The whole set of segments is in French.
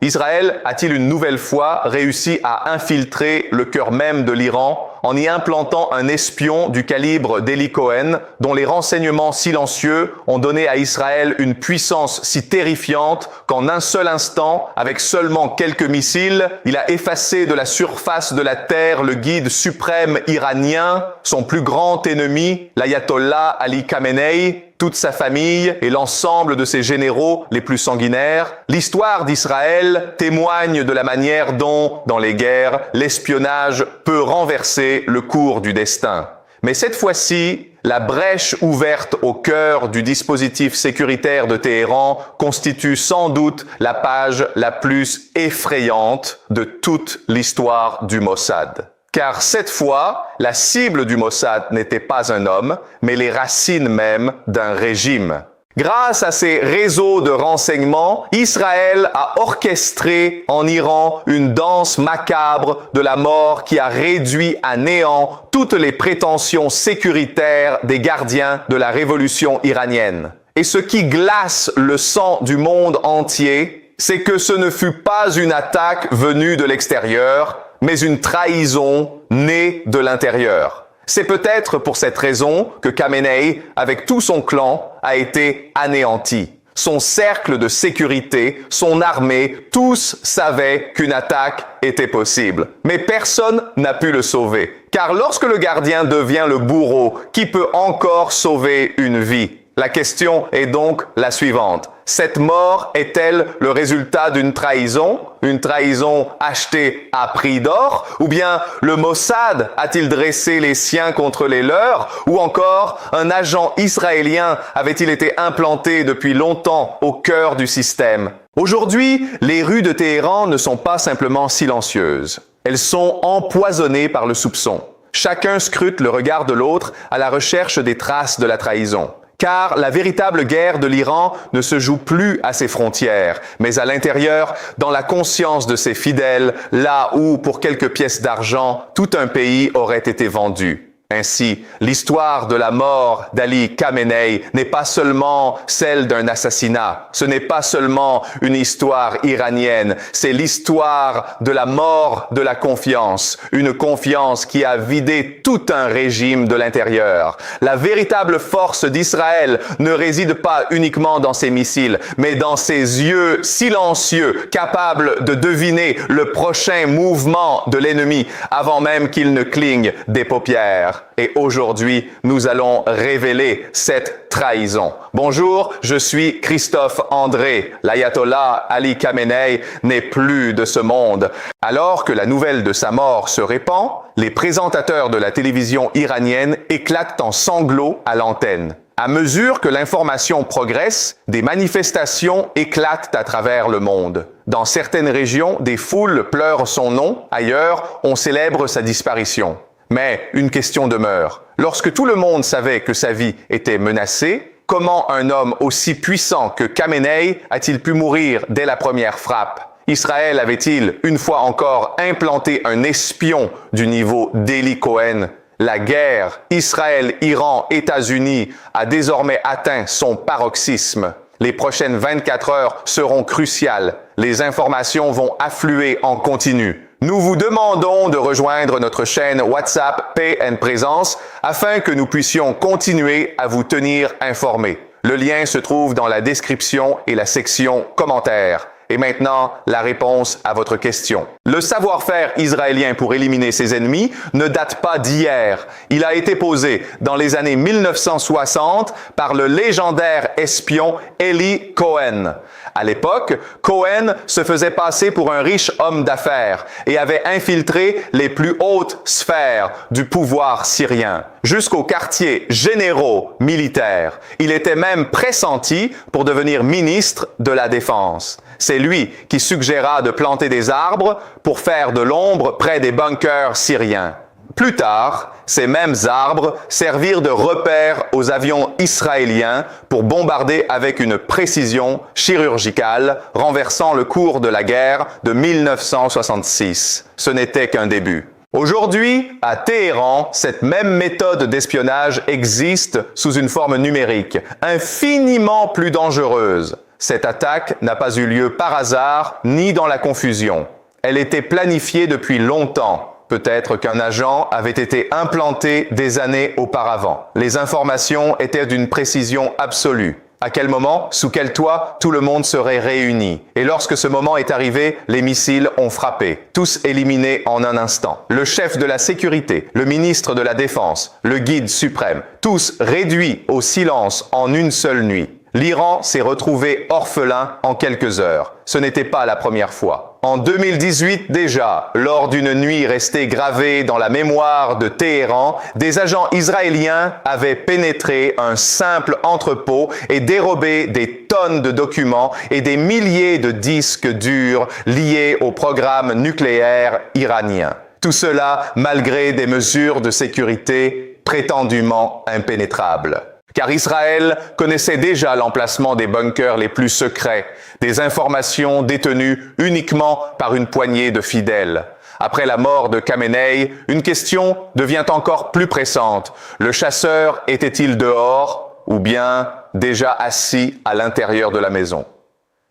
Israël a-t-il une nouvelle fois réussi à infiltrer le cœur même de l'Iran en y implantant un espion du calibre d'Eli Cohen, dont les renseignements silencieux ont donné à Israël une puissance si terrifiante qu'en un seul instant, avec seulement quelques missiles, il a effacé de la surface de la terre le guide suprême iranien, son plus grand ennemi, l'ayatollah Ali Khamenei, toute sa famille et l'ensemble de ses généraux les plus sanguinaires. L'histoire d'Israël témoigne de la manière dont, dans les guerres, l'espionnage peut renverser le cours du destin. Mais cette fois-ci, la brèche ouverte au cœur du dispositif sécuritaire de Téhéran constitue sans doute la page la plus effrayante de toute l'histoire du Mossad. Car cette fois, la cible du Mossad n'était pas un homme, mais les racines même d'un régime. Grâce à ces réseaux de renseignements, Israël a orchestré en Iran une danse macabre de la mort qui a réduit à néant toutes les prétentions sécuritaires des gardiens de la révolution iranienne. Et ce qui glace le sang du monde entier, c'est que ce ne fut pas une attaque venue de l'extérieur, mais une trahison née de l'intérieur. C'est peut-être pour cette raison que Khamenei, avec tout son clan, a été anéanti. Son cercle de sécurité, son armée, tous savaient qu'une attaque était possible. Mais personne n'a pu le sauver. Car lorsque le gardien devient le bourreau, qui peut encore sauver une vie? La question est donc la suivante. Cette mort est-elle le résultat d'une trahison achetée à prix d'or? Ou bien le Mossad a-t-il dressé les siens contre les leurs? Ou encore un agent israélien avait-il été implanté depuis longtemps au cœur du système? Aujourd'hui, les rues de Téhéran ne sont pas simplement silencieuses. Elles sont empoisonnées par le soupçon. Chacun scrute le regard de l'autre à la recherche des traces de la trahison. Car la véritable guerre de l'Iran ne se joue plus à ses frontières, mais à l'intérieur, dans la conscience de ses fidèles, là où, pour quelques pièces d'argent, tout un pays aurait été vendu. Ainsi, l'histoire de la mort d'Ali Khamenei n'est pas seulement celle d'un assassinat, ce n'est pas seulement une histoire iranienne, c'est l'histoire de la mort de la confiance, une confiance qui a vidé tout un régime de l'intérieur. La véritable force d'Israël ne réside pas uniquement dans ses missiles, mais dans ses yeux silencieux, capables de deviner le prochain mouvement de l'ennemi avant même qu'il ne cligne des paupières. Et aujourd'hui, nous allons révéler cette trahison. Bonjour, je suis Christophe André. L'ayatollah Ali Khamenei n'est plus de ce monde. Alors que la nouvelle de sa mort se répand, les présentateurs de la télévision iranienne éclatent en sanglots à l'antenne. À mesure que l'information progresse, des manifestations éclatent à travers le monde. Dans certaines régions, des foules pleurent son nom, ailleurs, on célèbre sa disparition. Mais une question demeure. Lorsque tout le monde savait que sa vie était menacée, comment un homme aussi puissant que Khamenei a-t-il pu mourir dès la première frappe? Israël avait-il, une fois encore, implanté un espion du niveau d'Eli Cohen? La guerre Israël-Iran-États-Unis a désormais atteint son paroxysme. Les prochaines 24 heures seront cruciales. Les informations vont affluer en continu. Nous vous demandons de rejoindre notre chaîne WhatsApp Paix and Présence afin que nous puissions continuer à vous tenir informés. Le lien se trouve dans la description et la section commentaires. Et maintenant, la réponse à votre question. Le savoir-faire israélien pour éliminer ses ennemis ne date pas d'hier. Il a été posé dans les années 1960 par le légendaire espion Eli Cohen. À l'époque, Cohen se faisait passer pour un riche homme d'affaires et avait infiltré les plus hautes sphères du pouvoir syrien, jusqu'aux quartiers généraux militaires. Il était même pressenti pour devenir ministre de la Défense. C'est lui qui suggéra de planter des arbres pour faire de l'ombre près des bunkers syriens. Plus tard, ces mêmes arbres servirent de repère aux avions israéliens pour bombarder avec une précision chirurgicale, renversant le cours de la guerre de 1966. Ce n'était qu'un début. Aujourd'hui, à Téhéran, cette même méthode d'espionnage existe sous une forme numérique, infiniment plus dangereuse. Cette attaque n'a pas eu lieu par hasard ni dans la confusion. Elle était planifiée depuis longtemps. Peut-être qu'un agent avait été implanté des années auparavant. Les informations étaient d'une précision absolue. À quel moment, sous quel toit, tout le monde serait réuni. Et lorsque ce moment est arrivé, les missiles ont frappé, tous éliminés en un instant. Le chef de la sécurité, le ministre de la Défense, le guide suprême, tous réduits au silence en une seule nuit. L'Iran s'est retrouvé orphelin en quelques heures. Ce n'était pas la première fois. En 2018 déjà, lors d'une nuit restée gravée dans la mémoire de Téhéran, des agents israéliens avaient pénétré un simple entrepôt et dérobé des tonnes de documents et des milliers de disques durs liés au programme nucléaire iranien. Tout cela malgré des mesures de sécurité prétendument impénétrables. Car Israël connaissait déjà l'emplacement des bunkers les plus secrets, des informations détenues uniquement par une poignée de fidèles. Après la mort de Khamenei, une question devient encore plus pressante. Le chasseur était-il dehors ou bien déjà assis à l'intérieur de la maison?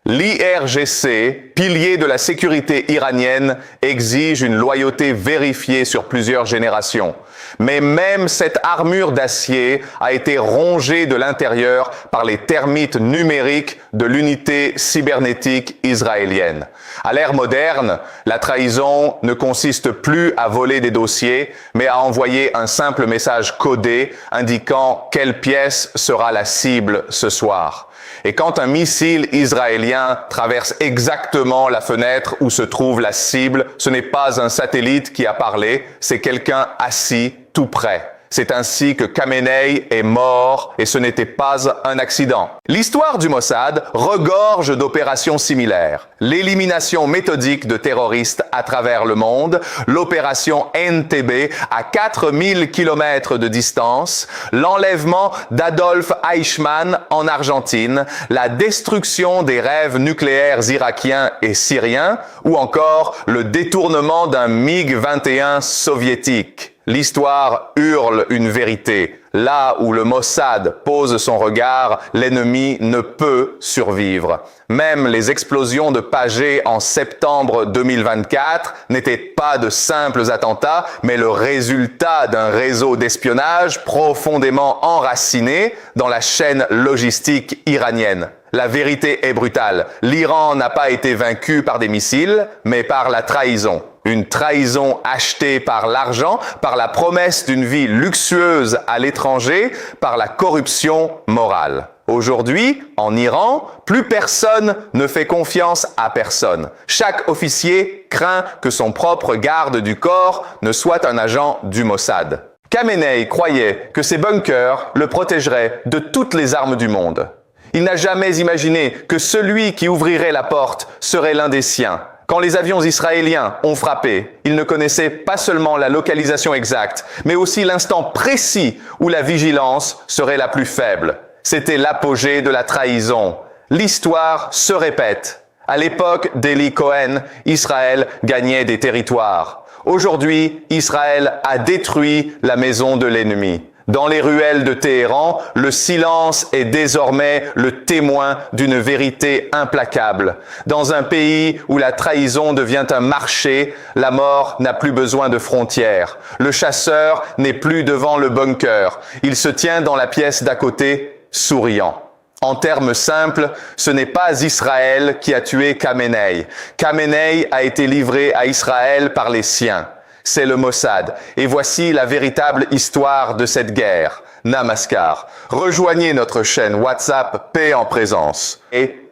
L'IRGC, pilier de la sécurité iranienne, exige une loyauté vérifiée sur plusieurs générations. Mais même cette armure d'acier a été rongée de l'intérieur par les termites numériques de l'unité cybernétique israélienne. À l'ère moderne, la trahison ne consiste plus à voler des dossiers, mais à envoyer un simple message codé indiquant quelle pièce sera la cible ce soir. Et quand un missile israélien traverse exactement la fenêtre où se trouve la cible, ce n'est pas un satellite qui a parlé, c'est quelqu'un assis tout près. C'est ainsi que Khamenei est mort et ce n'était pas un accident. L'histoire du Mossad regorge d'opérations similaires. L'élimination méthodique de terroristes à travers le monde, l'opération Entebbe à 4000 km de distance, l'enlèvement d'Adolf Eichmann en Argentine, la destruction des rêves nucléaires irakiens et syriens, ou encore le détournement d'un MiG-21 soviétique. L'histoire hurle une vérité. Là où le Mossad pose son regard, l'ennemi ne peut survivre. Même les explosions de Pagé en septembre 2024 n'étaient pas de simples attentats, mais le résultat d'un réseau d'espionnage profondément enraciné dans la chaîne logistique iranienne. La vérité est brutale. L'Iran n'a pas été vaincu par des missiles, mais par la trahison. Une trahison achetée par l'argent, par la promesse d'une vie luxueuse à l'étranger, par la corruption morale. Aujourd'hui, en Iran, plus personne ne fait confiance à personne. Chaque officier craint que son propre garde du corps ne soit un agent du Mossad. Khamenei croyait que ses bunkers le protégeraient de toutes les armes du monde. Il n'a jamais imaginé que celui qui ouvrirait la porte serait l'un des siens. Quand les avions israéliens ont frappé, ils ne connaissaient pas seulement la localisation exacte, mais aussi l'instant précis où la vigilance serait la plus faible. C'était l'apogée de la trahison. L'histoire se répète. À l'époque d'Eli Cohen, Israël gagnait des territoires. Aujourd'hui, Israël a détruit la maison de l'ennemi. Dans les ruelles de Téhéran, le silence est désormais le témoin d'une vérité implacable. Dans un pays où la trahison devient un marché, la mort n'a plus besoin de frontières. Le chasseur n'est plus devant le bunker. Il se tient dans la pièce d'à côté, souriant. En termes simples, ce n'est pas Israël qui a tué Khamenei. Khamenei a été livré à Israël par les siens. C'est le Mossad. Et voici la véritable histoire de cette guerre. Namaskar. Rejoignez notre chaîne WhatsApp Paix en présence. Et